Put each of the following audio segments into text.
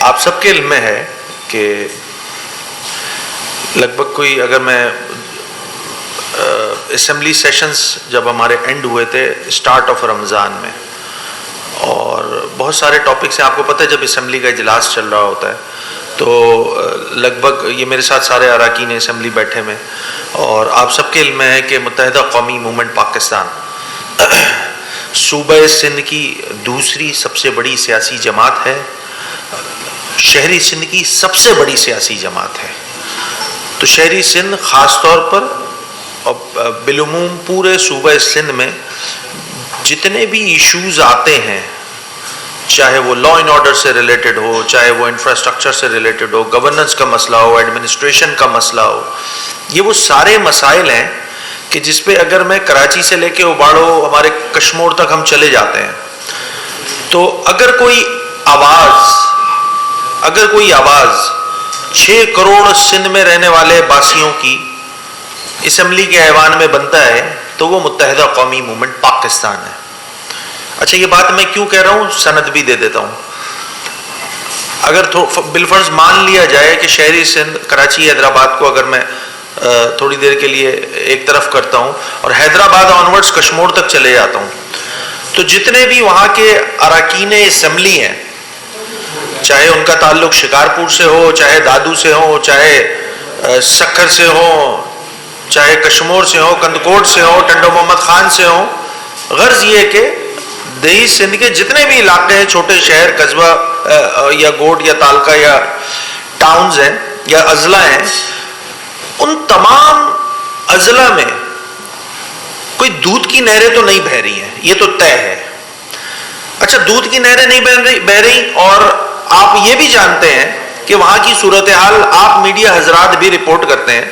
آپ سب کے علم میں ہے کہ لگ بھگ کوئی اگر میں اسمبلی سیشنز جب ہمارے اینڈ ہوئے تھے اسٹارٹ آف رمضان میں، اور بہت سارے ٹاپکس ہیں، آپ کو پتہ ہے جب اسمبلی کا اجلاس چل رہا ہوتا ہے تو لگ بھگ یہ میرے ساتھ سارے اراکین اسمبلی بیٹھے میں، اور آپ سب کے علم میں ہے کہ متحدہ قومی موومنٹ پاکستان صوبہ سندھ کی دوسری سب سے بڑی سیاسی جماعت ہے، شہری سندھ کی سب سے بڑی سیاسی جماعت ہے۔ تو شہری سندھ خاص طور پر اور بالعموم پورے صوبہ سندھ میں جتنے بھی ایشوز آتے ہیں، چاہے وہ لا اینڈ آرڈر سے ریلیٹڈ ہو، چاہے وہ انفراسٹرکچر سے ریلیٹڈ ہو، گورننس کا مسئلہ ہو، ایڈمنسٹریشن کا مسئلہ ہو، یہ وہ سارے مسائل ہیں کہ جس پہ اگر میں کراچی سے لے کے اوباڑو ہمارے کشمور تک ہم چلے جاتے ہیں، تو اگر کوئی آواز 6 کروڑ سندھ میں رہنے والے باسیوں کی اسمبلی کے ایوان میں بنتا ہے تو وہ متحدہ قومی موومنٹ پاکستان ہے۔ اچھا، یہ بات میں کیوں کہہ رہا ہوں، سند بھی دے دیتا ہوں۔ اگر بالفرض مان لیا جائے کہ شہری سندھ کراچی حیدرآباد کو اگر میں تھوڑی دیر کے لیے ایک طرف کرتا ہوں اور حیدرآباد آنورڈز کشمور تک چلے جاتا ہوں، تو جتنے بھی وہاں کے اراکین اسمبلی ہیں، چاہے ان کا تعلق شکارپور سے ہو، چاہے دادو سے ہو، چاہے سکھر سے ہو، چاہے کشمور سے ہو، کندکوٹ سے ہو، ٹنڈو محمد خان سے ہو، غرض یہ کہ دیہی سندھ کے جتنے بھی علاقے ہیں، چھوٹے شہر، قصبہ یا گوٹ یا تعلقہ یا ٹاؤنز ہیں یا اضلاع ہیں، ان تمام اضلاع میں کوئی دودھ کی نہریں تو نہیں بہہ رہی ہیں، یہ تو طے ہے۔ اچھا، دودھ کی نہریں نہیں بہہ رہی، اور آپ یہ بھی جانتے ہیں کہ وہاں کی صورتحال آپ میڈیا حضرات بھی رپورٹ کرتے ہیں،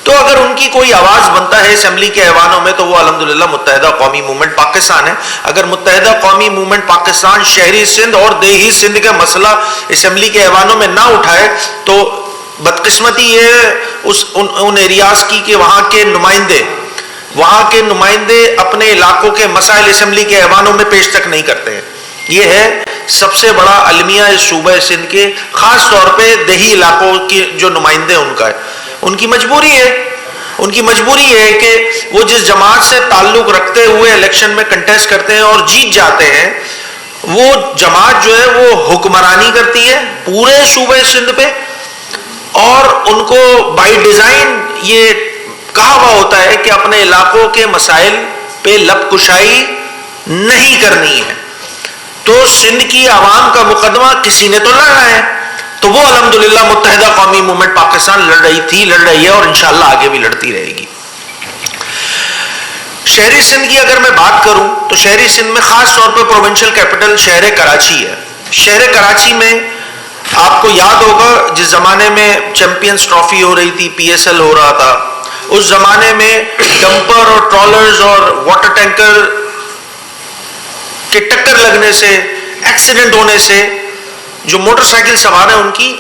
تو اگر ان کی کوئی آواز بنتا ہے اسمبلی کے ایوانوں میں تو وہ الحمدللہ متحدہ قومی موومنٹ پاکستان ہے۔ اگر متحدہ قومی موومنٹ پاکستان شہری سندھ اور دیہی سندھ کا مسئلہ اسمبلی کے ایوانوں میں نہ اٹھائے تو بدقسمتی یہ ان ایریاز کی کہ وہاں کے نمائندے اپنے علاقوں کے مسائل اسمبلی کے ایوانوں میں پیش تک نہیں کرتے ہیں۔ یہ ہے سب سے بڑا المیہ اس صوبہ سندھ کے، خاص طور پہ دیہی علاقوں کے جو نمائندے ان کا ہے، ان کی مجبوری ہے کہ وہ جس جماعت سے تعلق رکھتے ہوئے الیکشن میں کنٹیسٹ کرتے ہیں اور جیت جاتے ہیں، وہ جماعت جو ہے وہ حکمرانی کرتی ہے پورے صوبہ سندھ پہ، اور ان کو بائی ڈیزائن یہ کہا ہوا ہوتا ہے کہ اپنے علاقوں کے مسائل پہ لب کشائی نہیں کرنی ہے۔ تو سندھ کی عوام کا مقدمہ کسی نے تو لڑنا ہے، تو وہ الحمدللہ متحدہ قومی موومنٹ پاکستان لڑ رہی ہے اور انشاءاللہ آگے بھی لڑتی رہے گی۔ شہری سندھ کی اگر میں بات کروں تو شہری سندھ میں خاص طور پر پروونشل کیپٹل شہر کراچی ہے۔ شہر کراچی میں آپ کو یاد ہوگا جس زمانے میں چیمپئنز ٹرافی ہو رہی تھی، پی ایس ایل ہو رہا تھا، اس زمانے میں ڈمپر اور ٹرالرز اور واٹر ٹینکر کے ٹکر لگنے سے، ایکسیڈنٹ ہونے سے جو موٹر سائیکل سوار ہیں ان کی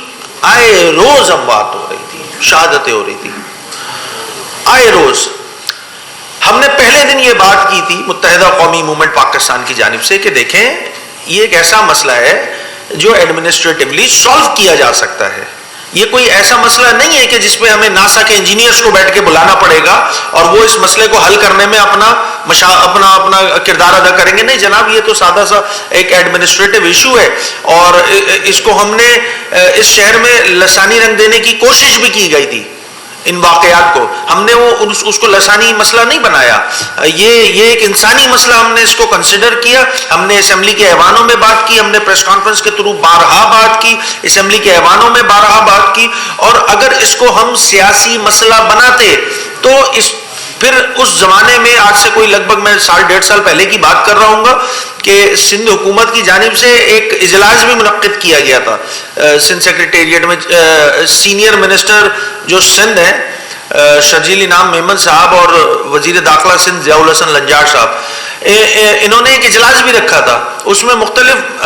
آئے روز اموات ہو رہی تھی، شہادتیں ہو رہی تھی آئے روز۔ ہم نے پہلے دن یہ بات کی تھی متحدہ قومی موومنٹ پاکستان کی جانب سے کہ دیکھیں یہ ایک ایسا مسئلہ ہے جو ایڈمنسٹریٹولی سالو کیا جا سکتا ہے۔ یہ کوئی ایسا مسئلہ نہیں ہے کہ جس پہ ہمیں ناسا کے انجینئرز کو بیٹھ کے بلانا پڑے گا اور وہ اس مسئلے کو حل کرنے میں اپنا کردار ادا کریں گے۔ نہیں جناب، یہ تو سادہ سا ایک ایڈمنسٹریٹو ایشو ہے، اور اس کو ہم نے اس شہر میں لسانی رنگ دینے کی کوشش بھی کی گئی تھی۔ ان واقعات کو ہم نے اس کو لسانی مسئلہ نہیں بنایا، یہ ایک انسانی مسئلہ ہم نے اس کو کنسیڈر کیا۔ ہم نے اسمبلی کے ایوانوں میں بات کی، ہم نے پریس کانفرنس کے تھرو بارہا بات کی، اسمبلی کے ایوانوں میں بارہا بات کی، اور اگر اس کو ہم سیاسی مسئلہ بناتے تو پھر اس زمانے میں آج سے کوئی لگ بھگ میں 1.5 سال پہلے کی بات کر رہا ہوں گا کہ سندھ حکومت کی جانب سے ایک اجلاس بھی منعقد کیا گیا تھا سندھ سیکریٹریٹ میں۔ سینئر منسٹر جو سندھ ہیں شرجیل انعام میمن صاحب اور وزیر داخلہ سندھ ضیاء الحسن لنجار صاحب، انہوں نے ایک اجلاس بھی رکھا تھا اس میں مختلف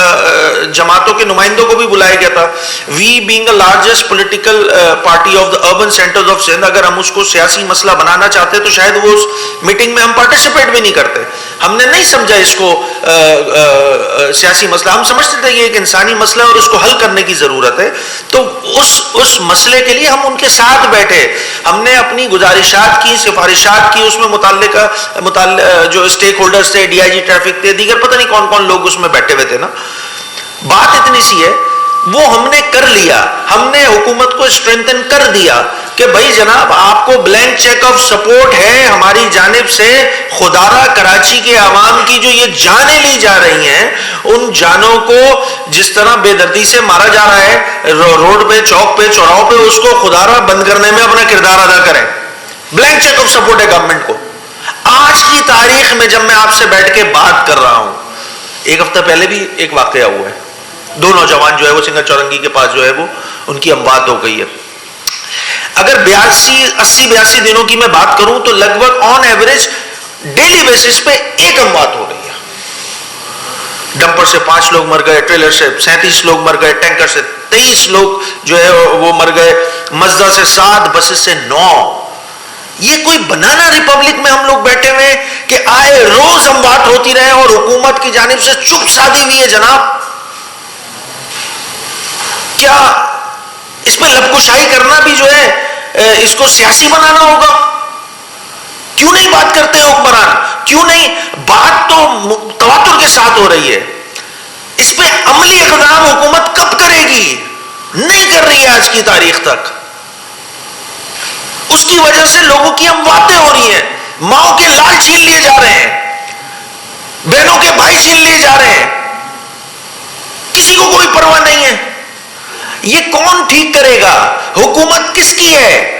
جماعتوں کے نمائندوں کو بھی بلایا گیا تھا. We being a largest political party of the urban centers of Sindh, اگر ہم اس کو سیاسی مسئلہ بنانا چاہتے تو شاید وہ اس میٹنگ میں ہم پارٹیسپیٹ بھی نہیں کرتے. ہم نے نہیں سمجھا اس کو سیاسی مسئلہ, ہم سمجھتے تھے یہ ایک انسانی مسئلہ ہے اور اس کو حل کرنے کی ضرورت ہے. تو اس مسئلے کے لیے ہم ان کے ساتھ بیٹھے, ہم نے اپنی گزارشات کی, سفارشات کی, اس میں متعلقہ جو اسٹیک ہولڈرز تھے, ڈی آئی جی ٹریفک تھے, دیگر پتہ نہیں کون کون لوگ اس میں بیٹھے ہوئے تھے نا. بات اتنی سی ہے, وہ ہم نے کر لیا, ہم نے حکومت کو اسٹرینتھن کر دیا کہ بھائی جناب آپ کو بلینک چیک آف سپورٹ ہے ہماری جانب سے. خدارہ کراچی کے عوام کی جو یہ جانیں لی جا رہی ہیں, ان جانوں کو جس طرح بے دردی سے مارا جا رہا ہے روڈ پہ, چوک پہ, چوراہوں پہ, اس کو خدارہ بند کرنے میں اپنا کردار ادا کریں. بلینک چیک آف سپورٹ ہے گورنمنٹ کو. آج کی تاریخ میں جب میں آپ سے بیٹھ کے بات کر رہا ہوں, ایک ہفتہ پہلے بھی ایک واقعہ ہوا ہے, 2 نوجوان جو ہے وہ سنگر چورنگی کے پاس جو ہے وہ ان کی اموات ہو گئی ہے. اگر 80-82 دنوں کی میں بات کروں تو لگ بھگ آن ایوریج ڈیلی بیسس پہ ایک اموات ہو رہی ہے. ڈمپر سے 5 لوگ مر گئے, ٹریلر سے 37 لوگ مر گئے, ٹینکر سے 23 لوگ جو ہے وہ مر گئے, مزدہ سے 7, بسز سے 9. یہ کوئی بنانا ریپبلک میں ہم لوگ بیٹھے ہوئے کہ آئے روز اموات ہوتی رہے اور حکومت کی جانب سے چپ سادھی ہوئی ہے. جناب کیا اس پہ لبکشائی کرنا بھی جو ہے اس کو سیاسی بنانا ہوگا؟ کیوں نہیں بات کرتے حکمران؟ کیوں نہیں بات تو تواتر کے ساتھ ہو رہی ہے, اس پہ عملی اقدام حکومت کب کرے گی؟ نہیں کر رہی ہے آج کی تاریخ تک. اس کی وجہ سے لوگوں کی امواتیں ہو رہی ہیں, ماؤں کے لال چھین لیے جا رہے ہیں, بہنوں کے بھائی چھین لیے جا رہے ہیں, کسی کو کوئی پرواہ نہیں ہے. یہ کون ٹھیک کرے گا؟ حکومت کس کی ہے؟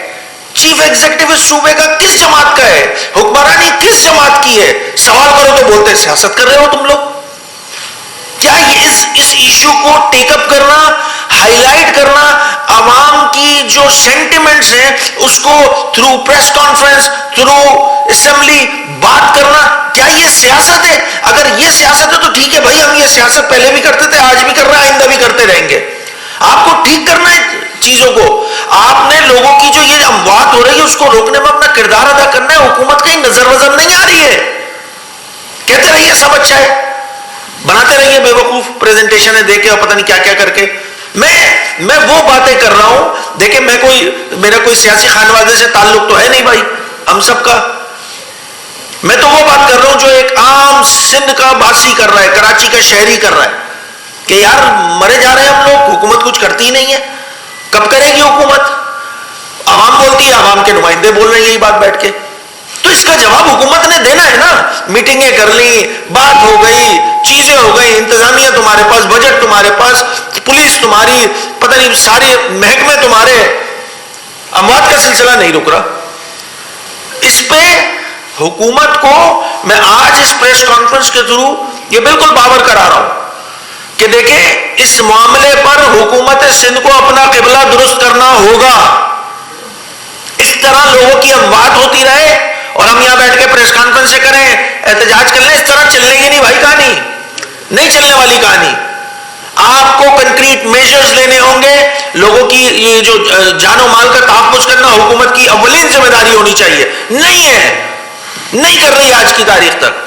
چیف ایگزیکٹو صوبے کا کس جماعت کا ہے؟ حکمرانی کس جماعت کی ہے؟ سوال کرو تو بولتے سیاست کر رہے ہو تم لوگ. کیا اس ایشو کو ٹیک اپ کرنا, ہائی لائٹ کرنا, عوام کی جو سینٹیمنٹس ہیں اس کو through press conference, through assembly بات کرنا, کیا یہ سیاست ہے؟ اگر یہ سیاست ہے تو ٹھیک ہے بھائی, ہم یہ سیاست پہلے بھی کرتے تھے, آج بھی کر رہے ہیں, آئندہ بھی کرتے رہیں گے. آپ کو ٹھیک کرنا ہے چیزوں کو, آپ نے لوگوں کی جو یہ اموات ہو رہی ہے اس کو روکنے میں اپنا کردار ادا کرنا ہے. حکومت کہیں نظر وزر نہیں آ رہی ہے. کہتے رہیے سب اچھا ہے, بناتے رہیے بے وقوف پریزنٹیشن دے کے اور پتہ نہیں کیا کیا کر کے. میں وہ باتیں کر رہا ہوں, دیکھیں میرا کوئی سیاسی خانوادے سے تعلق تو ہے نہیں بھائی ہم سب کا. میں تو وہ بات کر رہا ہوں جو ایک عام سندھ کا باسی کر رہا ہے, کراچی کا شہری کر رہا ہے کہ یار مرے جا رہے ہیں ہم لوگ, حکومت کچھ کرتی ہی نہیں ہے. کب کرے گی حکومت؟ عوام بولتی ہے, عوام کے نمائندے بول رہے ہیں یہی بات بیٹھ کے. تو اس کا جواب حکومت نے دینا ہے نا. میٹنگیں کر لی, بات ہو گئی, چیزیں ہو گئی, انتظامیہ تمہارے پاس, بجٹ تمہارے پاس, پولیس تمہاری, پتہ نہیں سارے محکمے تمہارے, اموات کا سلسلہ نہیں رک رہا. اس پہ حکومت کو میں آج اس پریس کانفرنس کے تھرو یہ بالکل باور کرا رہا ہوں کہ دیکھیں اس معاملے پر حکومت سندھ کو اپنا قبلہ درست کرنا ہوگا. اس طرح لوگوں کی اموات ہوتی رہے اور ہم یہاں بیٹھ کے پریس کانفرنس سے کریں, احتجاج کر لیں, اس طرح چلنے گی نہیں بھائی کہانی, نہیں چلنے والی کہانی. آپ کو کنکریٹ میجرز لینے ہوں گے, لوگوں کی یہ جو جان و مال کا تحفظ کرنا حکومت کی اولین ذمہ داری ہونی چاہیے. نہیں ہے, نہیں کر رہی آج کی تاریخ تک.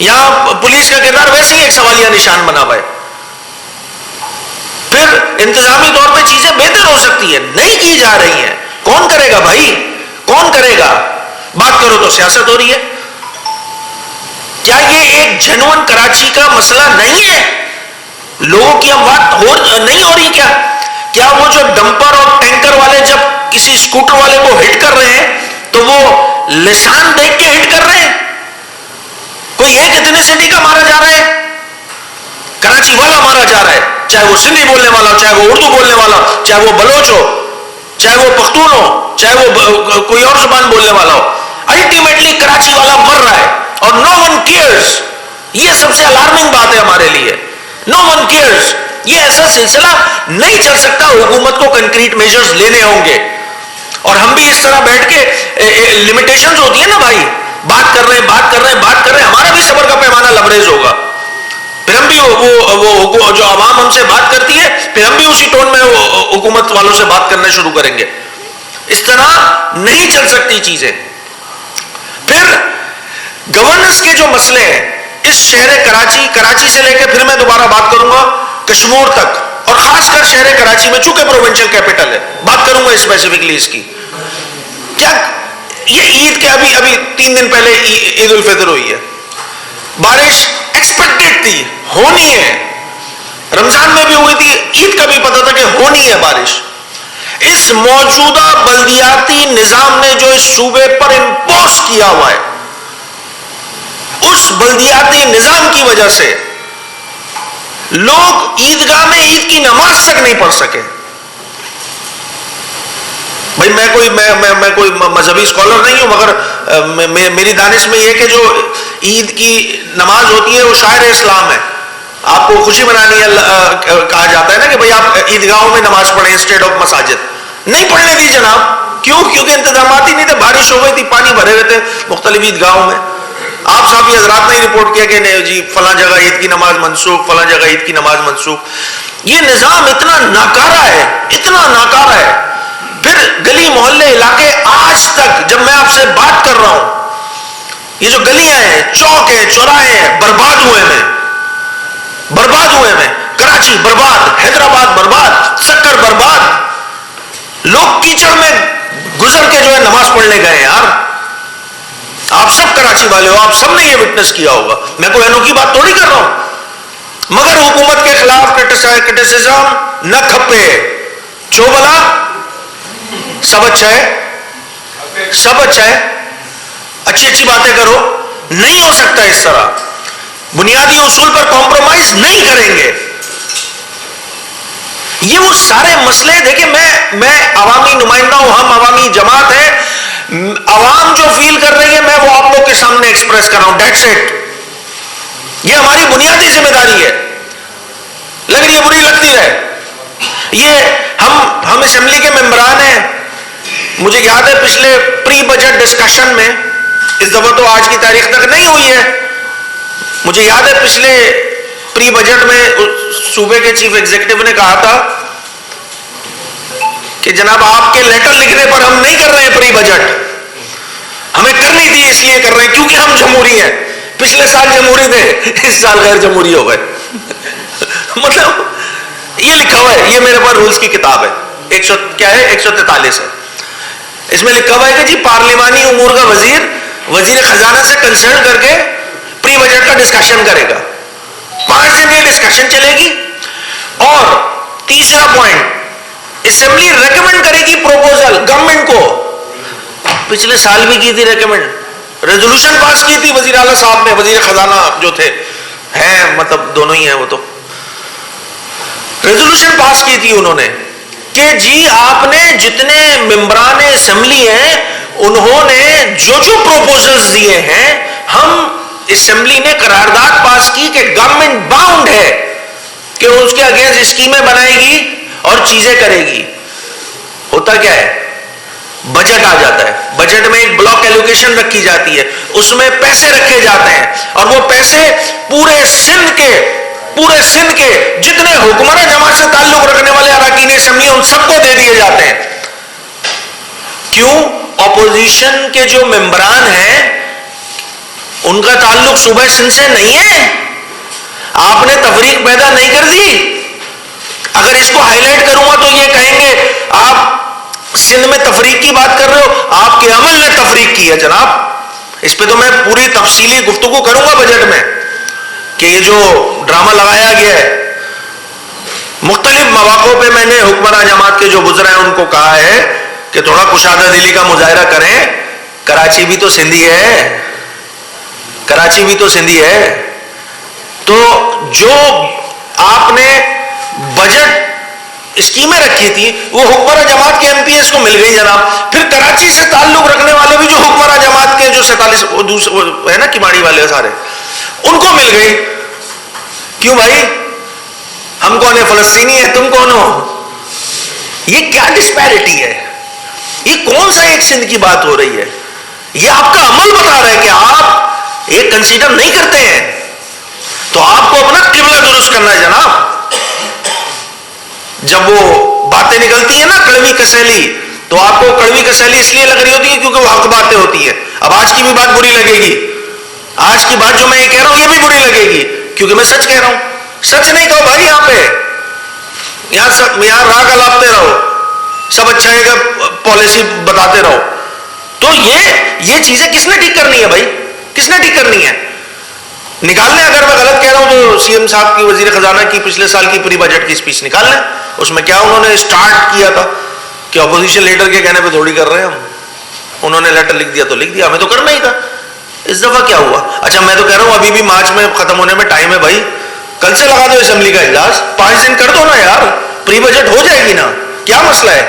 یہاں پولیس کا کردار ویسے ہی ایک سوالیہ نشان بنا ہوا ہے. پھر انتظامی طور پہ چیزیں بہتر ہو سکتی ہیں, نہیں کی جا رہی ہیں. کون کرے گا بھائی, کون کرے گا؟ بات کرو تو سیاست ہو رہی ہے. کیا یہ ایک جنون کراچی کا مسئلہ نہیں ہے؟ لوگوں کی اموات نہیں ہو رہی کیا؟ کیا وہ جو ڈمپر اور ٹینکر والے جب کسی اسکوٹر والے کو ہٹ کر رہے ہیں تو وہ لسان دیکھ کے ہٹ کر رہے ہیں؟ کوئی ایک اتنے سٹی کا مارا جا رہا ہے, کراچی والا مارا جا رہا ہے, چاہے وہ سندھی بولنے والا ہو, چاہے وہ اردو بولنے والا ہو, چاہے وہ بلوچ ہو, چاہے وہ پختون ہو, چاہے وہ کوئی اور زبان بولنے والا ہو. الٹیمیٹلی کراچی والا مر رہا ہے اور نو ون کیئرز. یہ سب سے الارمنگ بات ہے ہمارے لیے. نو ون کیئرز. یہ ایسا سلسلہ نہیں چل سکتا. حکومت کو کنکریٹ میجرز لینے ہوں گے. اور ہم بھی اس طرح بیٹھ کے لمیٹیشنز ہوتی ہیں نا بھائی, بات کر رہے ہیں, ہمارا بھی صبر کا پیمانہ لبریز ہوگا. پھر ہم بھی وہ جو عوام ہم سے بات کرتی ہے پھر ہم بھی اسی ٹون میں حکومت والوں سے بات کرنا شروع کریں گے. اس طرح نہیں چل سکتی چیزیں. پھر گورننس کے جو مسئلے ہیں اس شہر کراچی سے لے کے پھر میں دوبارہ بات کروں گا کشمور تک, اور خاص کر شہر کراچی میں چونکہ پروونشل کیپٹل ہے بات کروں گا اسپیسیفکلی اس کی. کیا یہ عید کے ابھی 3 دن پہلے عید الفطر ہوئی ہے, بارش ایکسپیکٹڈ تھی, ہونی ہے, رمضان میں بھی ہوئی تھی, عید کا بھی پتا تھا کہ ہونی ہے بارش. اس موجودہ بلدیاتی نظام نے جو اس صوبے پر امپوز کیا ہوا ہے, اس بلدیاتی نظام کی وجہ سے لوگ عیدگاہ میں عید کی نماز تک نہیں پڑھ سکے. بھائی میں کوئی مذہبی اسکالر نہیں ہوں, مگر میری دانش میں یہ کہ جو عید کی نماز ہوتی ہے وہ شاعر اسلام ہے. آپ کو خوشی منانی ہے, کہا جاتا ہے نا کہ بھئی آپ عیدگاہوں میں نماز پڑھیں انسٹیڈ آف مساجد. نہیں پڑھنے دی جناب. کیوں؟ کیونکہ انتظامات ہی نہیں تھے, بارش ہو گئی تھی, پانی بھرے ہوئے تھے مختلف عیدگاہوں میں. آپ صحافی حضرات نے رپورٹ کیا کہ نہیں جی فلاں جگہ عید کی نماز منسوخ, فلاں جگہ عید کی نماز منسوخ. یہ نظام اتنا ناکارہ ہے, اتنا ناکارہ ہے. پھر گلی محلے علاقے آج تک جب میں آپ سے بات کر رہا ہوں, یہ جو گلیاں ہیں, چوک ہیں, چوراہے ہیں, برباد ہوئے ہیں. کراچی برباد, حیدرآباد برباد, سکر برباد. لوگ کیچڑ میں گزر کے جو ہے نماز پڑھنے گئے. یار آپ سب کراچی والے ہو, آپ سب نے یہ وٹنس کیا ہوگا, میں کوئی انوکھی بات تھوڑی کر رہا ہوں. مگر حکومت کے خلاف کرٹیسزم نہ کھپے, چوبلا سب اچھا ہے, اچھی باتیں کرو. نہیں ہو سکتا اس طرح, بنیادی اصول پر کمپرومائز نہیں کریں گے. یہ وہ سارے مسئلے دیکھیں, میں عوامی نمائندہ ہوں, ہم عوامی جماعت ہے, عوام جو فیل کر رہی ہے میں وہ آپ لوگ کے سامنے ایکسپریس کر رہا ہوں. That's it. یہ ہماری بنیادی ذمہ داری ہے. لگ رہی ہے بری لگتی رہے. یہ ہم اسمبلی کے ممبران ہیں. مجھے یاد ہے پچھلے پری بجٹ ڈسکشن میں, اس دفعہ تو آج کی تاریخ تک نہیں ہوئی ہے, مجھے یاد ہے پچھلے پری بجٹ میں صوبے کے چیف ایگزیکٹو نے کہا تھا کہ جناب آپ کے لیٹر لکھنے پر ہم نہیں کر رہے ہیں پری بجٹ, ہمیں کرنی تھی اس لیے کر رہے ہیں کیونکہ ہم جمہوری ہیں. پچھلے سال جمہوری تھے, اس سال غیر جمہوری ہو گئے. مطلب یہ لکھا ہوا ہے, یہ میرے پاس رولز کی کتاب ہے, 143 ہے. اس میں لکھا ہوا ہے کہ جی پارلیمانی امور کا وزیر خزانہ سے کنسلٹ کر کے پری بجٹ کا ڈسکشن کرے گا. 5 دن یہ ڈسکشن چلے گی. اور تیسرا پوائنٹ, اسمبلی ریکمینڈ کرے گی پروپوزل گورنمنٹ کو. پچھلے سال بھی کی تھی ریکمینڈ, ریزولوشن پاس کی تھی وزیر اعلیٰ صاحب نے, وزیر خزانہ جو تھے ہیں مطلب دونوں ہی ہیں وہ, تو ریزولوشن پاس کی تھی انہوں نے کہ جی آپ نے جتنے ممبران اسمبلی ہیں انہوں نے جو پروپوزلز دیے ہیں, ہم اسمبلی نے قرارداد پاس کی کہ گورنمنٹ باؤنڈ ہے کہ اس کے اگینسٹ اسکیمیں بنائے گی اور چیزیں کرے گی. ہوتا کیا ہے, بجٹ آ جاتا ہے, بجٹ میں ایک بلاک ایلوکیشن رکھی جاتی ہے, اس میں پیسے رکھے جاتے ہیں, اور وہ پیسے پورے سندھ کے جتنے حکمراں جماعت سے تعلق رکھنے والے اراکین اسمبلی ان سب کو دے دیے جاتے ہیں. کیوں؟ اپوزیشن کے جو ممبران ہیں ان کا تعلق صوبہ سندھ سے نہیں ہے. آپ نے تفریق پیدا نہیں کر دی. اگر اس کو ہائی لائٹ کروں گا تو یہ کہیں گے آپ سندھ میں تفریق کی بات کر رہے ہو, آپ کے عمل نے تفریق کی ہے. جناب اس پہ تو میں پوری تفصیلی گفتگو کروں گا بجٹ میں کہ یہ جو ڈرامہ لگایا گیا ہے. مختلف مواقع پہ میں نے حکمراں جماعت کے جو گزرے ہیں ان کو کہا ہے کہ تھوڑا کشادہ دلی کا مظاہرہ کریں. کراچی بھی تو سندھی ہے, تو جو آپ نے بجٹ اسکیمیں رکھی تھی وہ حکمراں جماعت کے ایم پی ایس کو مل گئی جناب. پھر کراچی سے تعلق رکھنے والے بھی جو حکمراں جماعت کے جو 47 ہے نا کماڑی والے سارے, ان کو مل گئی. کیوں بھائی, ہم کون ہیں, فلسطینی ہیں, تم کون ہو؟ یہ کیا ڈسپیرٹی ہے؟ یہ کون سا ایک سندھ کی بات ہو رہی ہے؟ یہ آپ کا عمل بتا رہا ہے کہ آپ یہ کنسیڈر نہیں کرتے ہیں. تو آپ کو اپنا قبلہ درست کرنا ہے جناب. جب وہ باتیں نکلتی ہیں نا کڑوی کسیلی, تو آپ کو کڑوی کسیلی اس لیے لگ رہی ہوتی ہے کیونکہ وہ حق باتیں ہوتی ہیں. اب آج کی بھی بات بری لگے گی, آج کی بات جو میں یہ کہہ رہا ہوں یہ بھی بری لگے گی کیونکہ میں سچ کہہ رہا ہوں. سچ نہیں کہو بھائی, یہاں پہ یہاں راگ الاپتے رہو, سب اچھا ہے کہ پالیسی بتاتے رہو. تو یہ چیزیں کس نے ٹھیک کرنی ہے بھائی, کس نے ٹھیک کرنی ہے؟ نکال لیں, اگر میں غلط کہہ رہا ہوں تو سی ایم صاحب کی, وزیر خزانہ کی پچھلے سال کی پری بجٹ کی اسپیچ نکال لیں. اس میں کیا انہوں نے اسٹارٹ کیا تھا کہ اپوزیشن لیڈر کے کہنے پہ تھوڑی کر رہے ہیں ہم, انہوں نے لیٹر لکھ دیا تو لکھ دیا, ہمیں تو کرنا ہی تھا. اس دفعہ کیا ہوا؟ اچھا میں تو کہہ رہا ہوں ابھی بھی مارچ میں ختم ہونے میں ٹائم ہے بھائی, کل سے لگا دو اسمبلی کا اجلاس, 5 دن کر دو نا یار, پری بجٹ ہو جائے گی نا, کیا مسئلہ ہے؟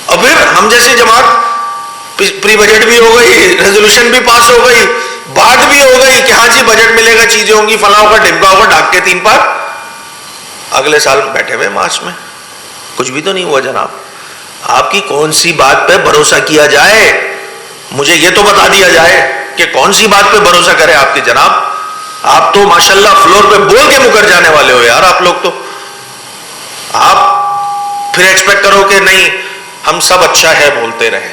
اور پھر ہم جیسی جماعت, پری بجٹ بھی ہو گئی, ریزولوشن بھی پاس ہو گئی, بات بھی ہو گئی کہ ہاں جی بجٹ ملے گا, چیزیں ہوں گی, فلاں ہوگا, ڈھمکا ہوگا, ڈھاک کے 3 پار, اگلے سال بیٹھے ہوئے مارچ میں, کچھ بھی تو نہیں ہوا جناب. آپ کی کون سی بات پہ بھروسہ کیا جائے؟ مجھے یہ تو بتا دیا جائے کہ کون سی بات پہ بھروسہ کرے آپ کے جناب. آپ تو ماشاءاللہ فلور پہ بول کے مکر جانے والے ہو یار آپ لوگ. تو آپ پھر ایکسپیکٹ کرو کہ نہیں ہم سب اچھا ہے بولتے رہے,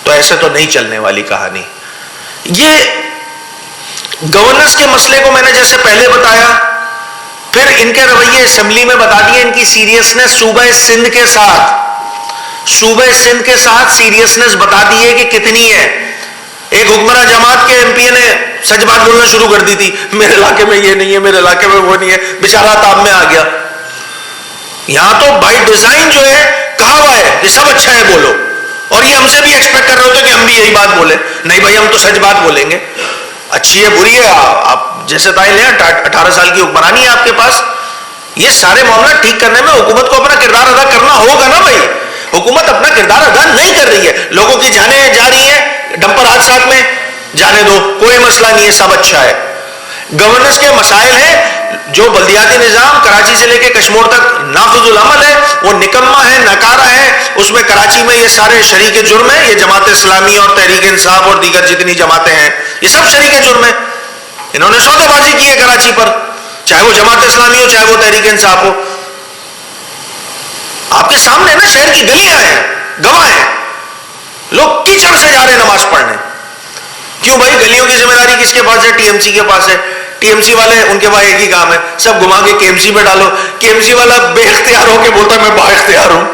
تو ایسے تو نہیں چلنے والی کہانی. یہ گورننس کے مسئلے کو میں نے جیسے پہلے بتایا, پھر ان کے رویے اسمبلی میں بتا دیے, ان کی سیریسنس صوبہ سندھ کے ساتھ سیریسنس بتا دیے کہ کتنی ہے. ایک حکمراں جماعت کے ایم پی نے سچ بات بولنا شروع کر دی تھی, میرے علاقے میں یہ نہیں ہے, میرے علاقے میں وہ نہیں ہے, بیچارہ تاب میں آ گیا. یہاں تو بائی ڈیزائن جو ہے کہا ہوا ہے کہ سب اچھا ہے بولو, اور یہ ہم سے بھی ایکسپیکٹ کر رہے ہوتے کہ ہم بھی یہی بات بولیں. نہیں بھائی, ہم تو سچ بات بولیں گے. اچھی ہے بری ہے آپ جیسے تائیں لیں, 18 سال کی حکمرانی ہے آپ کے پاس. یہ سارے معاملہ ٹھیک کرنے میں حکومت کو اپنا کردار ادا کرنا ہوگا نا بھائی. حکومت اپنا کردار ادا نہیں کر رہی ہے, لوگوں کی جانیں جا رہی ہیں ڈمپر حادثات میں, جانے دو, کوئی مسئلہ نہیں ہے, سب اچھا ہے. گورننس کے مسائل ہیں, جو بلدیاتی نظام کراچی سے لے کے کشمور تک نافذ العمل ہے, وہ نکما ہے, ناکارہ ہے. اس میں کراچی میں یہ سارے شریک جرم ہیں, یہ جماعت اسلامی اور تحریک انصاف اور دیگر جتنی جماعتیں ہیں یہ سب شریک جرم ہیں. انہوں نے سودے بازی کی ہے کراچی پر, چاہے وہ جماعت اسلامی ہو چاہے وہ تحریک انصاف ہو. آپ کے سامنے نا شہر کی گلیاں ہیں, گواہ ہیں, لوگ کیچڑ سے جا رہے ہیں نماز پڑھنے. کیوں بھائی؟ گلیوں کی ذمہ داری کس کے پاس ہے؟ ٹی ایم سی کے پاس ہے. ٹی ایم سی والے, ان کے پاس ایک ہی کام ہے, سب گھما کے کے ایم سی پہ ڈالو. کے ایم سی والا بے اختیار ہو کے بولتا ہے میں با اختیار ہوں.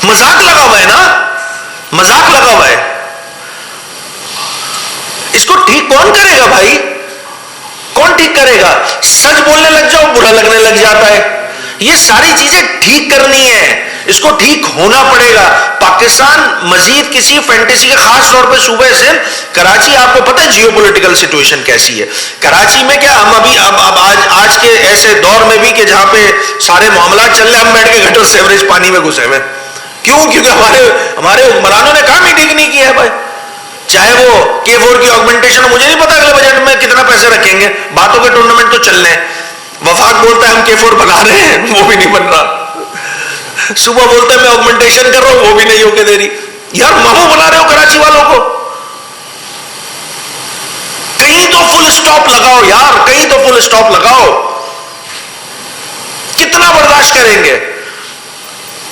مذاق لگا ہوا ہے نا, مذاق لگا ہوا ہے. اس کو ٹھیک کون کرے گا بھائی؟ کون ٹھیک کرے گا؟ سچ بولنے لگ جاؤ برا لگنے لگ جاتا ہے. یہ ساری چیزیں ٹھیک کرنی ہے, اس کو ٹھیک ہونا پڑے گا. پاکستان مزید کسی فینٹیسی کے, خاص طور پہ صوبہ سندھ, کراچی, آپ کو پتہ ہے جیو پولیٹیکل سچویشن کیسی ہے کراچی میں. کیا ہم ابھی اب آج کے ایسے دور میں بھی کہ جہاں پہ سارے معاملات چل رہے, ہم بیٹھ کے گٹر سیوریج پانی میں گھسے ہوئے. کیوں؟ کیونکہ ہمارے حکمرانوں نے کام ہی ٹھیک نہیں کیا ہے بھائی. چاہے وہ K4 کی آگمنٹیشن, مجھے نہیں پتا اگلے بجٹ میں کتنا پیسے رکھیں گے, باتوں کے ٹورنامنٹ تو چل رہے ہیں. وفاق بولتا ہے ہم K4 بنا رہے ہیں, وہ بھی نہیں بن رہا. صبح بولتا ہے میں آگمنٹیشن کر رہا ہوں, وہ بھی نہیں ہو کے دے رہی. یار مامو بنا رہے ہو کراچی والوں کو, کہیں تو فل سٹاپ لگاؤ یار, کہیں تو فل سٹاپ لگاؤ. کتنا برداشت کریں گے؟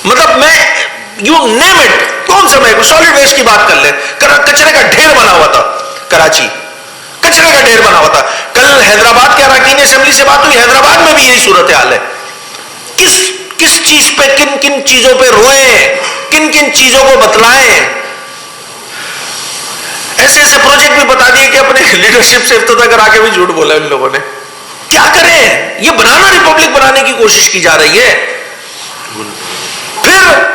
مطلب میں یو نیم اٹ, کون سا, میں سالڈ ویسٹ کی بات کر لیں, کچرے کا ڈھیر بنا ہوا تھا کراچی, کچرے کا ڈھیر بنا ہوا تھا. کل حیدرآباد کے اراکین اسمبلی سے بات ہوئی, حیدرآباد میں بھی یہی صورتحال ہے. کس چیز پہ, کن کن چیزوں پہ روئیں, کن کن چیزوں کو بتلائیں. ایسے ایسے پروجیکٹ بھی بتا دیے کہ اپنے لیڈرشپ سے افتتاح کرا کے بھی جھوٹ بولا ان لوگوں نے. کیا کریں؟ یہ بنانا ریپبلک بنانے کی کوشش کی جا رہی ہے. پھر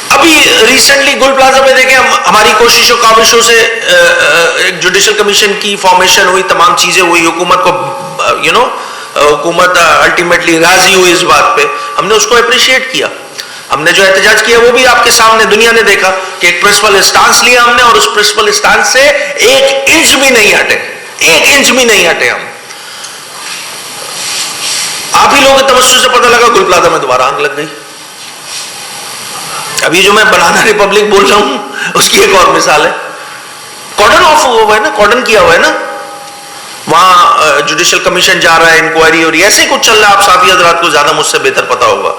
ابھی ریسنٹلی گل پلازا میں دیکھیں, ہماری کوششوں کاوشوں سے ایک جوڈیشل کمیشن کی فارمیشن ہوئی, تمام چیزیں ہوئی, حکومت کو حکومت الٹیمیٹلی راضی ہوئی اس بات پہ. ہم نے اس کو اپریشیٹ کیا. ہم نے جو احتجاج کیا وہ بھی آپ کے سامنے دنیا نے دیکھا کہ ایک پرنسپل اسٹانس لیا ہم نے, اور اس پرنسپل اسٹانس سے 1 انچ بھی نہیں ہٹے, 1 انچ بھی نہیں ہٹے ہم. آپ ہی لوگوں کے توسط سے پتہ لگا گل پلازا میں دوبارہ آگ لگ گئی. ابھی جو میں بنانا ریپبلک بول رہا ہوں اس کی ایک اور مثال ہے. کارڈن آف ہوا ہے نا, کارڈن کیا ہوا ہے نا. وہاں جوڈیشل کمیشن جا رہا ہے, انکوائری ہو رہی ہے, ایسے ہی کچھ چل رہا ہے. آپ صحافی حضرات کو زیادہ مجھ سے بہتر پتا ہوگا.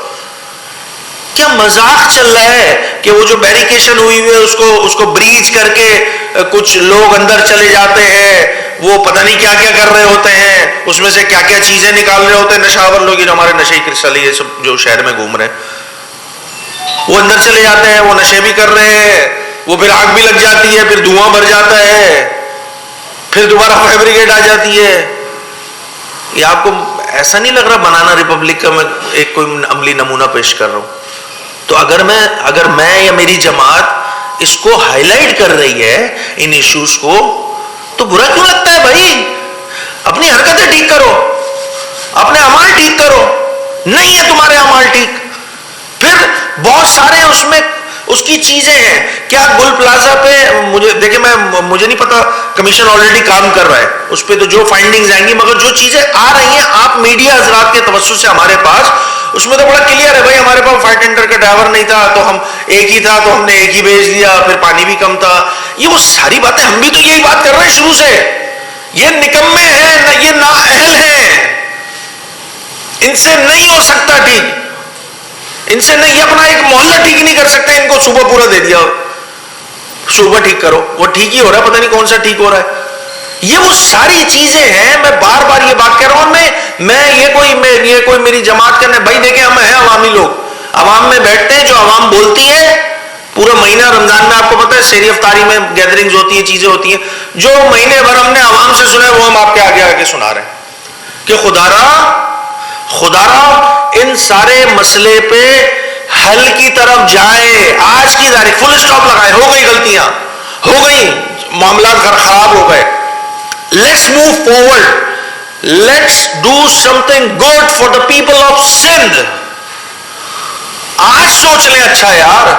کیا مذاق چل رہا ہے کہ وہ جو بیریکیشن ہوئی ہوئی ہے اس کو بریچ کر کے کچھ لوگ اندر چلے جاتے ہیں, وہ پتہ نہیں کیا کیا کر رہے ہوتے ہیں, اس میں سے کیا کیا چیزیں نکال رہے ہوتے ہیں نشاور لوگ, جو ہمارے نشے کی سلی سب جو شہر میں گھوم رہے ہیں, وہ اندر چلے جاتے ہیں, وہ نشے بھی کر رہے ہیں, وہ پھر آگ بھی لگ جاتی ہے, پھر دھواں بھر جاتا ہے, پھر دوبارہ فائر بریگیڈ آ جاتی ہے. یہ آپ کو ایسا نہیں لگ رہا بنانا ریپبلک کا میں ایک کوئی عملی نمونہ پیش کر رہا ہوں؟ تو اگر میں یا میری جماعت اس کو ہائی لائٹ کر رہی ہے ان ایشوز کو, تو برا کیوں لگتا ہے بھائی؟ اپنی حرکتیں ٹھیک کرو, اپنے اعمال ٹھیک کرو. نہیں ہے تمہارے اعمال ٹھیک, پھر بہت سارے اس میں اس کی چیزیں ہیں. کیا گل پلازا پہ مجھے نہیں پتا, کمیشن آلریڈی کام کر رہا ہے اس پہ, تو جو فائنڈنگز آئیں گی, مگر جو چیزیں آ رہی ہیں آپ میڈیا حضرات کے توسط سے ہمارے پاس, اس میں تو بڑا کلیئر ہے بھائی. ہمارے پاس فائر ٹینڈر کا ڈرائیور نہیں تھا تو ہم ایک ہی تھا تو ہم نے ایک ہی بھیج دیا, پھر پانی بھی کم تھا. یہ وہ ساری باتیں ہم بھی تو یہی بات کر رہے ہیں شروع سے. یہ نکمے ہیں, یہ نااہل ہیں, ان سے نہیں ہو سکتا ٹھیک, ان سے نہیں, اپنا ایک محلہ ٹھیک نہیں کر سکتے. ان کو صوبہ پورا دے دیا, صوبہ ٹھیک کرو, وہ ٹھیک ہی ہو رہا ہے, پتہ نہیں کون سا ٹھیک ہو رہا ہے. یہ وہ ساری چیزیں ہیں. میں بار بار یہ بات کہہ رہا ہوں, یہ کوئی میری جماعت کرنے بھائی, دیکھیں ہم ہیں عوامی لوگ, عوام میں بیٹھتے ہیں, جو عوام بولتی ہے پورا مہینہ رمضان میں, آپ کو پتہ ہے سحری افطاری میں گیدرنگز ہوتی ہیں, چیزیں ہوتی ہیں, جو مہینے بھر ہم نے عوام سے سنا ہے وہ ہم آپ کے آگے آگے سنا رہے ہیں کہ خدا را ان سارے مسئلے پہ حل کی طرف جائیں. آج کی تاریخ فل اسٹاپ لگائے, ہو گئی غلطیاں, ہو گئی, معاملات خراب ہو گئے. Let's move forward. Let's do something good for the people of Sindh. آج سوچ لیں اچھا یار,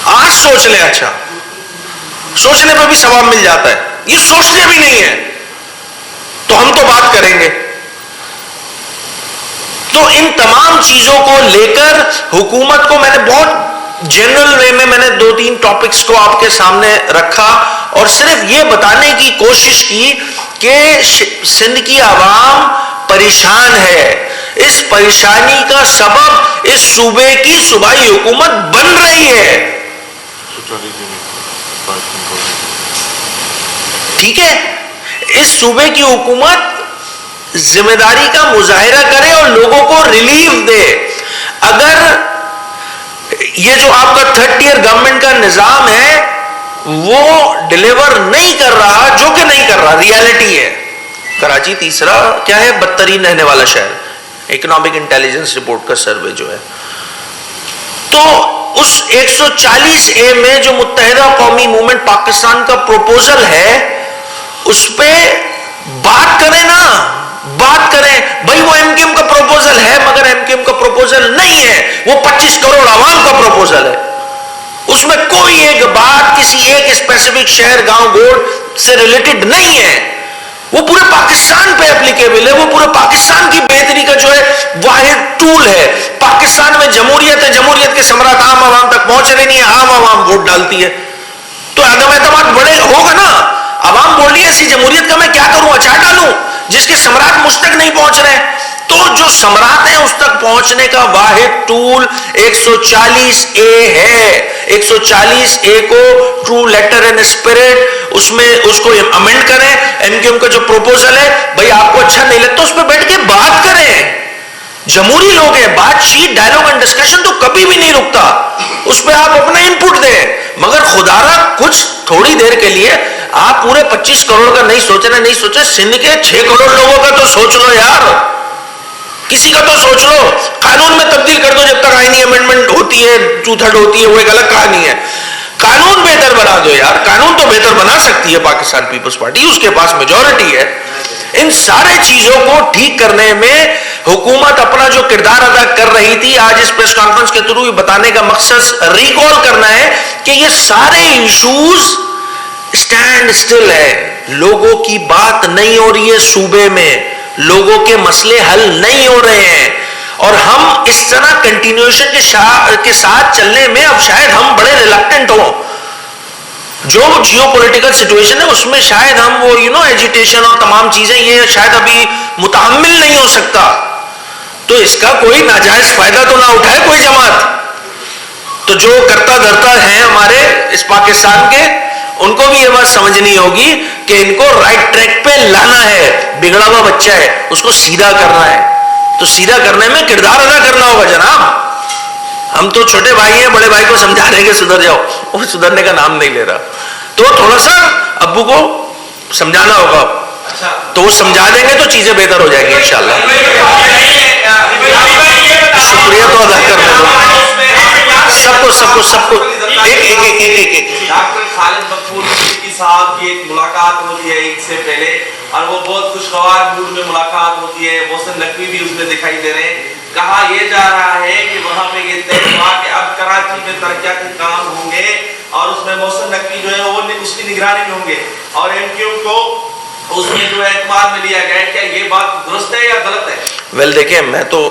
آج سوچ لیں اچھا. سوچنے پہ بھی ثواب مل جاتا ہے, یہ سوچتے بھی نہیں ہے تو ہم تو بات کریں گے. تو ان تمام چیزوں کو لے کر حکومت کو میں نے بہت جنرل وے میں نے 2-3 ٹاپکس کو آپ کے سامنے رکھا, اور صرف یہ بتانے کی کوشش کی کہ سندھ کی عوام پریشان ہے. اس پریشانی کا سبب اس صوبے کی صوبائی حکومت بن رہی ہے. ٹھیک ہے, اس صوبے کی حکومت ذمہ داری کا مظاہرہ کرے اور لوگوں کو ریلیف دے. اگر یہ جو آپ کا 3rd tier گورنمنٹ کا نظام ہے وہ ڈیلیور نہیں کر رہا, جو کہ نہیں کر رہا, ریالٹی ہے. کراچی تیسرا کیا ہے, بدترین رہنے والا شہر, اکنامک انٹیلیجنس رپورٹ کا سروے جو ہے. تو اس 140A میں جو متحدہ قومی موومنٹ پاکستان کا پروپوزل ہے اس پہ بات کریں نا, بات کریں بھائی. وہ ایم کیو ایم کا پروپوزل ہے مگر ایم کیو ایم کا پروپوزل نہیں ہے, وہ 25 کروڑ عوام کا پروپوزل ہے. اس میں کوئی ایک بات کسی ایک اسپیسیفک شہر گاؤں گوڑ سے ریلیٹڈ نہیں ہے, وہ پورے پاکستان پہ اپلیکیبل ہے. وہ پورے پاکستان کی بہتری کا جو ہے واحد ٹول ہے. پاکستان میں جمہوریت ہے, جمہوریت کے ثمرات عام عوام تک پہنچ رہے نہیں ہے, عام عوام ووٹ ڈالتی ہے, تو عدم اعتماد بڑے ہوگا نا. عوام بول رہی ہے ایسی جمہوریت کا میں کیا کروں, اچار ڈالوں, جس کے ثمرات مجھ تک نہیں پہنچ رہے. تو جو ثمرات ہیں اس تک پہنچنے کا واحد ٹول 140A ہے. 140A کو ٹرو لیٹر اینڈ اسپرٹ اس میں اس کو امینڈ کریں. ایم کیو ایم کا جو پروپوزل ہے بھائی آپ کو اچھا نہیں لگتا, اس پہ بیٹھ کے بات کریں. جمہوری لوگ ہیں, بات چیت ڈائلاگ اینڈ ڈسکشن تو کبھی بھی نہیں رکتا, اس پہ آپ اپنا انپٹ دیں. مگر خدا را کچھ تھوڑی دیر کے لیے آپ پورے 25 کروڑ کا نہیں سوچنا, نہیں سوچے سندھ کے 6 کروڑ لوگوں کا تو سوچ لو یار, کسی کا تو سوچ لو. قانون میں تبدیل کر دو, جب تک آئینی امینڈمنٹ ہوتی ہے 2/3 ہوتی ہے, وہ ایک الگ کہانی ہے. قانون بہتر بنا دو یار, قانون تو بہتر بنا سکتی ہے پاکستان پیپلز پارٹی, اس کے پاس میجورٹی ہے. ان سارے چیزوں کو ٹھیک کرنے میں حکومت اپنا جو کردار ادا کر رہی تھی, آج اس پریس کانفرنس کے تھرو بتانے کا مقصد ریکال کرنا ہے کہ یہ سارے ایشوز اسٹینڈ اسٹل ہے. لوگوں کی بات نہیں ہو رہی ہے صوبے میں, لوگوں کے مسئلے حل نہیں ہو رہے ہیں, اور ہم اس طرح کنٹینیوشن کے ساتھ چلنے میں اب شاید ہم بڑے ریلکٹنٹ ہوں. جو جیو پولیٹیکل سچویشن ہے اس میں شاید ہم وہ ایجیٹیشن اور تمام چیزیں یہ شاید ابھی متحمل نہیں ہو سکتا، تو اس کا کوئی ناجائز فائدہ تو نہ اٹھائے کوئی جماعت. تو جو کرتا دھرتا ہیں ہمارے اس پاکستان کے، ان کو بھی یہ بات سمجھنی ہوگی کہ ان کو رائٹ ٹریک پہ لانا ہے. بگڑا ہوا بچہ ہے، اس کو سیدھا کرنا ہے، تو سیدھا کرنے میں کردار ادا کرنا ہوگا جناب. ہم تو چھوٹے بھائی ہیں، بڑے بھائی کو سمجھا رہے ہیں کہ سدھر جاؤ، وہ سدھرنے کا نام نہیں لے رہا. تو تھوڑا سا ابو کو سمجھانا ہوگا، تو وہ سمجھا دیں گے تو چیزیں بہتر ہو جائیں گی انشاءاللہ. شکریہ تو ادا کرنے دو سب کو ایک ڈاکٹر خالد مقبول صدیقی صاحب کی ایک ملاقات ہوتی ہے عید سے پہلے، اور وہ بہت خوشگوار موڈ میں ملاقات ہوتی ہے. محسن نقوی بھی اس میں دکھائی دے رہے ہیں. کہا یہ جا رہا ہے کہ وہاں پہ یہ طے ہوا کہ اب کراچی میں ترقیاتی کام ہوں گے، اور اس میں محسن نقوی جو ہے وہ اس کی نگرانی میں ہوں گے، اور ایم کیو کو اس میں جو ہے اعتماد میں لیا گیا. کیا یہ بات درست ہے یا غلط ہے؟ ویل دیکھیں، میں تو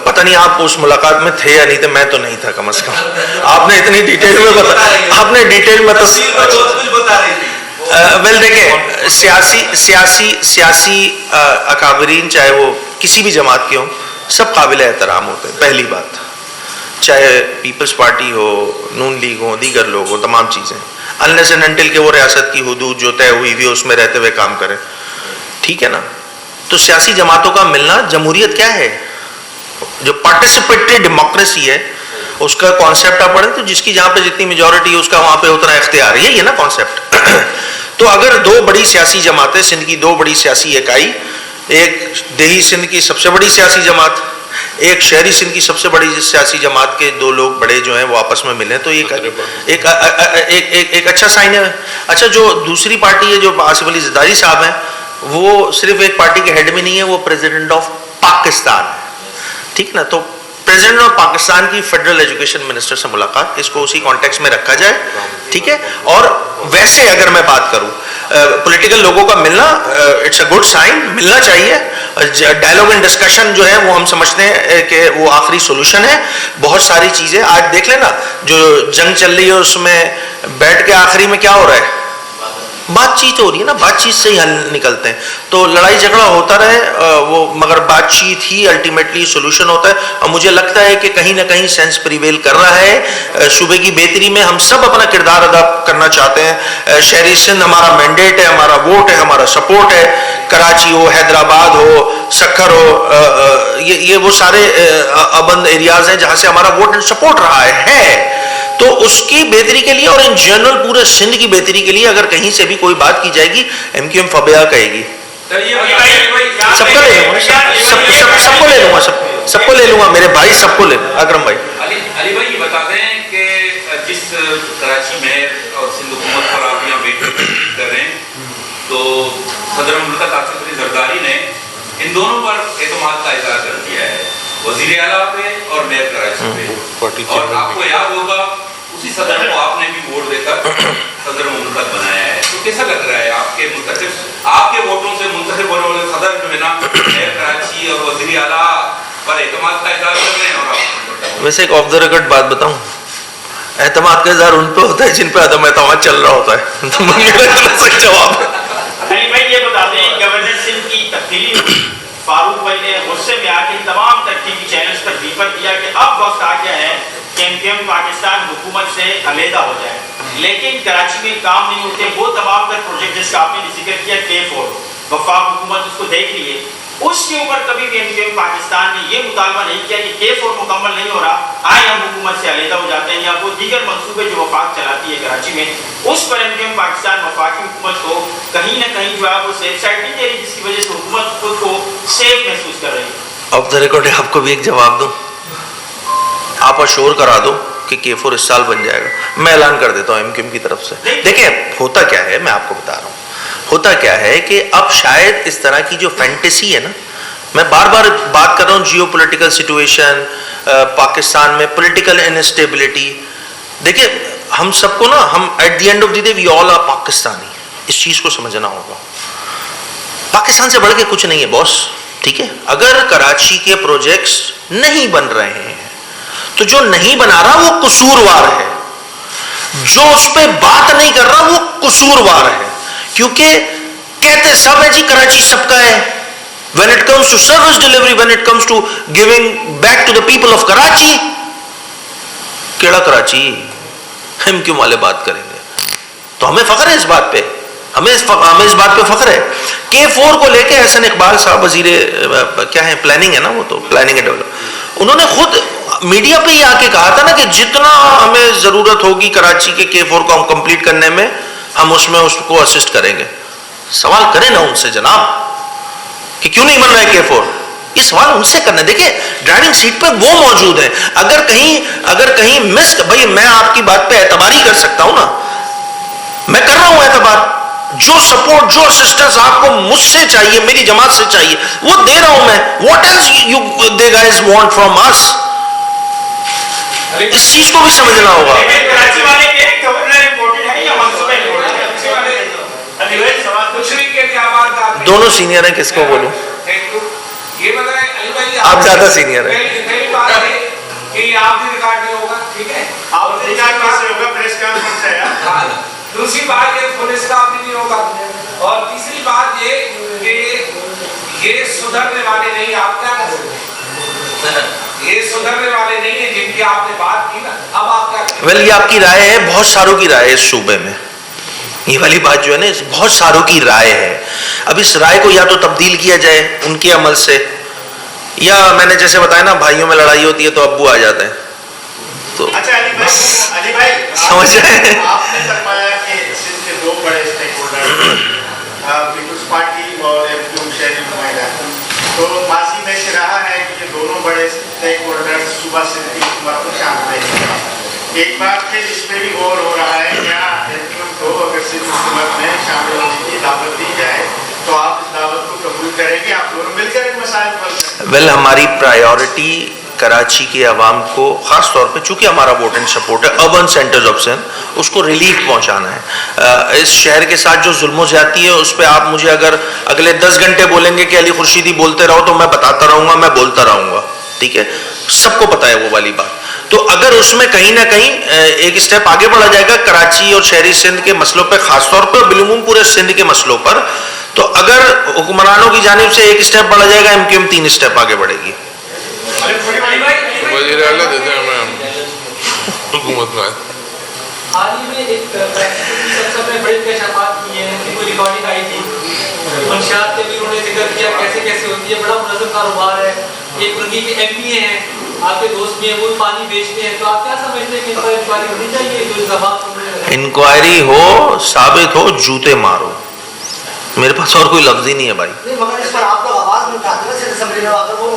پتہ نہیں آپ اس ملاقات میں تھے یا نہیں تھے، میں تو نہیں تھا کم از کم. آپ نے اتنی ڈیٹیل میں آپ نے ڈیٹیل میں ویل دیکھیں، سیاسی اکابرین چاہے وہ کسی بھی جماعت کے ہوں، سب قابل احترام ہوتے ہیں. پہلی بات، چاہے پیپلز پارٹی ہو، نون لیگ ہو، دیگر لوگ ہو، تمام چیزیں انلیس اینڈ انٹل کہ وہ ریاست کی حدود جو طے ہوئی ہوئی اس میں رہتے ہوئے کام کریں، ٹھیک ہے نا. تو سیاسی جماعتوں کا ملنا، جمہوریت کیا ہے؟ جو پارٹیسپیٹری ڈیموکریسی ہے، اس کا کانسیپٹ آپ پڑھیں تو جس کی جہاں پہ جتنی میجورٹی ہے اس کا وہاں پہ اتنا اختیار ہے، یہی ہے نا کانسیپٹ. تو اگر دو بڑی سیاسی جماعتیں، سندھ کی دو بڑی سیاسی اکائی، ایک دیہی سندھ کی سب سے بڑی سیاسی جماعت، ایک شہری سندھ کی سب سے بڑی سیاسی جماعت کے دو لوگ بڑے جو ہیں وہ آپس میں ملیں تو ایک اچھا سائن ہے. اچھا، جو دوسری پارٹی ہے، جو آصف علی زرداری صاحب ہیں، وہ صرف ایک پارٹی کے ہیڈ میں نہیں ہے، وہ پریزیڈنٹ آف پاکستان ہے، ٹھیک نا. تو پریزیڈنٹ آف پاکستان کی فیڈرل ایجوکیشن منسٹر سے ملاقات، اس کو اسی کانٹیکس میں رکھا جائے، ٹھیک ہے. اور ویسے اگر میں بات کروں پولیٹیکل لوگوں کا ملنا، اٹس اے گڈ سائن، ملنا چاہیے. ڈائلاگ اینڈ ڈسکشن جو ہے وہ ہم سمجھتے ہیں کہ وہ آخری سولوشن ہے. بہت ساری چیزیں آج دیکھ لینا، جو جنگ چل رہی ہے اس میں بیٹھ کے آخری میں کیا ہو رہا ہے؟ بات چیت ہو رہی ہے نا، بات چیت سے ہی حل نکلتے ہیں. تو لڑائی جھگڑا ہوتا رہے وہ، مگر بات چیت ہی الٹیمیٹلی سولوشن ہوتا ہے. اور مجھے لگتا ہے کہ کہیں نہ کہیں سینس پریویل کر رہا ہے صوبے کی بہتری میں. ہم سب اپنا کردار ادا کرنا چاہتے ہیں. شہری سندھ ہمارا مینڈیٹ ہے، ہمارا ووٹ ہے، ہمارا سپورٹ ہے. کراچی ہو، حیدرآباد ہو، سکھر ہو، یہ وہ سارے ابند ایریاز ہیں جہاں سے ہمارا ووٹ اینڈ سپورٹ رہا ہے. تو اس کی بہتری کے لیے اور ان جنرل پورے سندھ کی بہتری کے لیے اگر کہیں سے بھی کوئی بات کی جائے گی، ایم کیو ایم فبیا کہے گی. سب کو لے لوں گا، سب کو لے لوں گا، سب کو لے لوں گا، میرے بھائی سب کو لے لوں. اکرم بھائی، علی بھائی یہ بتا دیں کہ جس کراچی میں اور سندھ حکومت پر آپ یہاں ویٹ کر رہے ہیں، تو صدر مملکت آصف علی زرداری نے ان دونوں پر اعتماد کا اظہار کر دیا ہے، وزیر اعلیٰ پہ اور میئر کراچی پہ. اور آپ کو یاد ہوگا اسی صدر کو آپ نے بھی ووٹ دے کر صدر مملکت بنایا ہے. تو کیسا لگ رہا ہے آپ کے منتخب، آپ کے ووٹوں سے منتخب ہونے والے صدر جو ہے نا، میئر کراچی اور وزیر اعلیٰ پر اعتماد کا اظہار کر رہے ہیں؟ اور آپ ویسے ایک آف دا ریکارڈ بات بتاؤں، اعتماد کا اظہار ان پہ ہوتا ہے جن پہ عدم اعتماد چل رہا ہوتا ہے. تو میرا جواب ہے. علی بھائی یہ بتا دیں، گورنر سندھ کی تبدیلی ہوئی، فاروق بھائی نے غصے میں آ کے تمام ترقی چینلز پر ریفر کیا کہ اب وقت آ گیا ہے کہ ایم کیو ایم پاکستان حکومت سے علیحدہ ہو جائے. لیکن کراچی میں کام نہیں ہوتے. وہ تمام تر پروجیکٹ جس کا آپ نے ذکر کیا K4، وفاق حکومت اس کو دیکھ لیے، اس کے اوپر کبھی بھی ایم کیو ایم پاکستان نے یہ مطالبہ نہیں کیا کہ K4 مکمل نہیں ہو رہا، آئے ہم حکومت سے علیحدہ ہو جاتے ہیں. یا وہ دیگر منصوبے جو وفاق چلاتی ہے کراچی میں، اس پر ایم کیو ایم پاکستان وفاقی حکومت کو کہیں نہ کہیں جو ہے وہ سیف سائڈ نہیں دے رہی، جس کی وجہ سے حکومت خود کو سیف محسوس کر رہی ہے. آف دا ریکارڈ آپ کو بھی ایک جواب دوں، آپ اشور کرا دو کہ K4 اس سال بن جائے گا. میں اعلان کر دیتا ہوں ایم کیو ایم کی طرف سے. دیکھیں ہوتا کیا ہے، میں آپ کو بتا رہا ہوں، ہوتا کیا ہے کہ اب شاید اس طرح کی جو فینٹیسی ہے نا، میں بار بار بات کر رہا ہوں جیو پولیٹیکل سچویشن پاکستان میں، پولیٹیکل انسٹیبلٹی. دیکھیں ہم سب کو نا، ہم at the end of the day we all are Pakistani. اس چیز کو سمجھنا ہوگا، پاکستان سے بڑھ کے کچھ نہیں ہے باس، ٹھیک ہے. اگر کراچی کے پروجیکٹس نہیں بن رہے ہیں تو جو نہیں بنا رہا وہ قصوروار ہے. جو اس پہ بات نہیں کر رہا وہ قصوروار ہے, کیونکہ کہتے سب ہے جی کراچی سب کا ہے. When it comes to service delivery, when it comes to giving back to the people of Karachi, کیڑا کراچی, ہم کیوں والے بات کریں گے؟ تو ہمیں فخر ہے اس بات پہ, ہمیں اس بات پہ فخر ہے. K4 کو لے کے احسن اقبال صاحب وزیر کیا ہے, پلاننگ ہے نا, وہ تو پلاننگ اینڈ ڈیولپمنٹ, انہوں نے خود میڈیا پہ ہی آ کے کہا تھا نا کہ جتنا ہمیں ضرورت ہوگی کراچی کے K4 کو ہم کمپلیٹ کرنے میں, ہم اس میں اس کو اسسٹ کریں گے. سوال کریں نا ان سے جناب کہ کیوں نہیں بن رہا ہے K4, یہ سوال ان سے کرنا. دیکھیں ڈرائیونگ سیٹ پہ وہ موجود ہے, اگر کہیں مس, بھائی میں آپ کی بات پہ اعتبار ہی کر سکتا ہوں نا, میں کر رہا ہوں اعتبار, جو سپورٹ جو اسسٹنس آپ کو مجھ سے چاہیے, میری جماعت سے چاہیے, وہ دے رہا ہوں میں. What else you they guys want from us, اس چیز کو بھی سمجھنا ہوگا. کراچی والے کے گورنر رپورٹڈ ہے یا منصوبہ رپورٹڈ ہے؟ علی بھائی سوال کچھ نہیں کہ کیا بات آپ دونوں سینئر ہیں, کس کو بولوں؟ یہ بتائیں علی بھائی, آپ زیادہ سینئر ہیں. پہلی بات ہے کہ آپ بھی ریکارڈ نہیں ہوگا, ٹھیک ہے, آپ ریکارڈ کیسے ہوگا, پریس کانفرنس ہے. دوسری بات یہ پولیس کا بھی نہیں ہوگا, اور تیسری بات یہ کہ یہ سدھرنے والے نہیں, آپ کیا کر سکتے ہیں, یہ سدھرنے والے نہیں ہیں جن کی آپ نے بات کی نا, اب آپ کیا کریں؟ ویل یہ آپ کی رائے ہے, بہت ساروں کی رائے ہے اس صوبے میں, یہ والی بات جو ہے نا بہت ساروں کی رائے ہے. اب اس رائے کو یا تو تبدیل کیا جائے ان کے عمل سے, یا میں نے جیسے بتایا نا بھائیوں میں لڑائی ہوتی ہے تو ابو آ جاتے ہیں. تو اچھا علی بھائی سمجھ رہے ہیں, آپ نے فرمایا کہ سندھ کے دو بڑے اسٹیک ہولڈر پیپلز پارٹی اور FPU شہری نمائندہ, تو ماضی میں سے رہا ہے کہ یہ دونوں بڑے اسٹیک ہولڈر صوبہ سندھ کی حکومت کو شامل ہیں. ایک بار پھر اس پہ بھی غور ہو رہا ہے کیا FPU کو اگر سندھ حکومت میں شامل ہونے کی دعوت دی جائے تو آپ اس دعوت کو قبول کریں گے, آپ دونوں مل کر ایک مسائل پر حل کریں گے؟ ویل ہماری پرائیورٹی کراچی کے عوام کو, خاص طور پہ چونکہ ہمارا ووٹ اینڈ سپورٹ ہے, اربن سینٹرز آف سندھ, اس کو ریلیف پہنچانا ہے. اس شہر کے ساتھ جو ظلم و زیادتی ہے اس پہ آپ مجھے اگر اگلے 10 گھنٹے بولیں گے کہ علی خورشیدی بولتے رہو تو میں بتاتا رہوں گا, میں بولتا رہوں گا, ٹھیک ہے, سب کو پتا ہے وہ والی بات. تو اگر اس میں کہیں نہ کہیں ایک اسٹیپ آگے بڑھا جائے گا کراچی اور شہری سندھ کے مسئلوں پہ, خاص طور پہ بالعموم پورے سندھ کے مسئلوں پر, تو اگر حکمرانوں کی جانب سے ایک اسٹیپ بڑھا جائے گا, MQM 3 اسٹیپ آگے بڑھے گی. وزیر اعلیٰ دیتے ہیں ہمیں حکومت میں. حال ہی میں ایک سب نے بڑے انکشافات کیے ہیں, کوئی ریکارڈنگ آئی تھی, منشیات کے بھی انہوں نے ذکر کیا کیسے کیسے ہوتی ہے, بڑا منظم کاروبار ہے. ایک رنگی کے MPA ہیں, آپ کے دوست بھی ہیں, وہ پانی بیچتے ہیں, تو آپ کیا سمجھتے ہیں کہ ان پر انکوائری ہونی چاہیے؟ جو الزامات انکوائری ہو, ثابت ہو, جوتے مارو, میرے پاس اور کوئی لفظ ہی نہیں ہے بھائی. مگر اس پر آپ لوگ آواز نہیں اٹھاتے ہیں. اسمبلی میں اگر وہ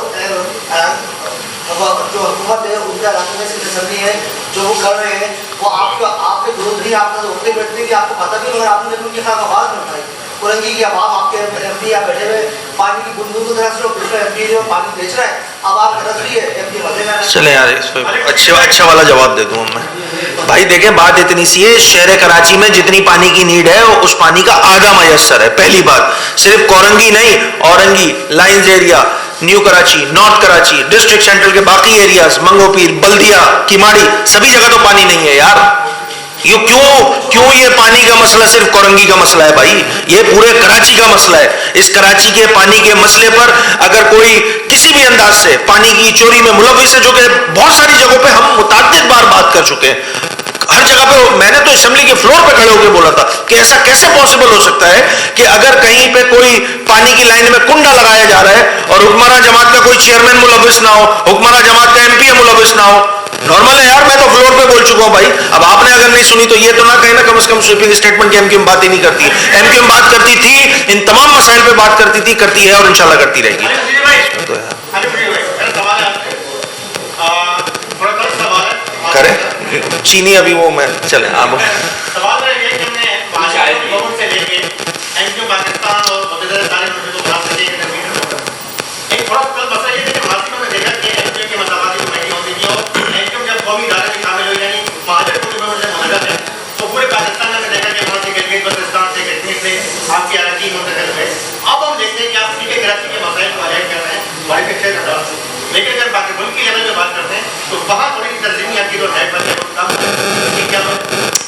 جو حکومت ہے ان کے علاقے میں اسمبلی ہے جو وہ کر رہے ہیں, وہ آپ کے گروپ نہیں, آپ کا اٹھتے بیٹھتے کہ آپ کو پتہ بھی, مگر آپ نے ان کے خلاف آواز نہیں اٹھائی. اورنگی کی عوام آپ کے MP یا بیٹھے ہوئے پانی کی بندوں کو طرف سے دوسرا MP جو پانی بیچ رہا ہے, اب آپ غلط بھی ہے MP مزے میں. چلیں یار اس پہ اچھا والا جواب دے دوں میں. بھائی دیکھیں بات اتنی سی ہے, شہر کراچی میں جتنی پانی کی نیڈ ہے اس پانی کا آدھا میسر ہے. پہلی بات, صرف کورنگی نہیں, Orangi, lines area, new Karachi, north Karachi, district central کے باقی ایریاز, منگو پیر, بلدیا, کیماڑی, سبھی جگہ تو پانی نہیں ہے یار. یہ کیوں یہ پانی کا مسئلہ صرف کورنگی کا مسئلہ ہے بھائی, یہ پورے کراچی کا مسئلہ ہے. اس کراچی کے پانی کے مسئلے پر اگر کوئی کسی بھی انداز سے پانی کی چوری میں ملوث ہے, جو کہ بہت ساری جگہوں پہ ہم متعدد بار بات کر چکے ہیں, ہر جگہ پہ میں نے تو اسمبلی کے فلور پہ کھڑے ہو کے بولا تھا کہ ایسا کیسے پاسبل ہو سکتا ہے کہ اگر کہیں پہ کوئی پانی کی لائن میں کنڈا لگایا جا رہا ہے اور حکمراں جماعت کا کوئی چیئرمین ملوث نہ ہو, حکمراں جماعت کا MPA ملوث نہ ہو. نارمل ہے یار, میں تو فلور پہ بول چکا ہوں بھائی. اب آپ نے اگر نہیں سنی تو یہ تو نہ کہیں نا کم از کم سویپنگ اسٹیٹمنٹ کی MQM بات ہی نہیں کرتی. MQM بات کرتی تھی, ان تمام مسائل پہ بات کرتی تھی, کرتی ہے اور انشاءاللہ کرتی رہے گی. کریں چینی ابھی وہ میں چلیں آپ سوال ہے یہ کہ ہم نے گورنمنٹ سے لے کے MQM پاکستان اور متحدہ عرب امارات کو بنا سکے ایک تھوڑا کل مسئلہ یہ ہے کہ ماضی میں دیکھا کہ MQM کے مساواتی کمیٹی ہوتی تھی, اور MQM جب قومی ادارے میں شامل ہوئی, یعنی مہاجر کو جو سے منعقد ہے, تو پورے پاکستان میں دیکھا کہ وہاں سے گلگت بلتستان سے کشمیر سے آپ کے اراکین منتقل ہوئے. اب ہم دیکھتے ہیں کہ آپ ٹھیک ہے کراچی کے مسائل کو حل کر رہے ہیں, بڑے پکچر کا ڈال, لیکن اگر باقی ملک کی لیول میں بات کرتے ہیں تو وہاں تھوڑی سی ترجیحی آپ کی جو ہے بچے کو کم ٹھیک ہے.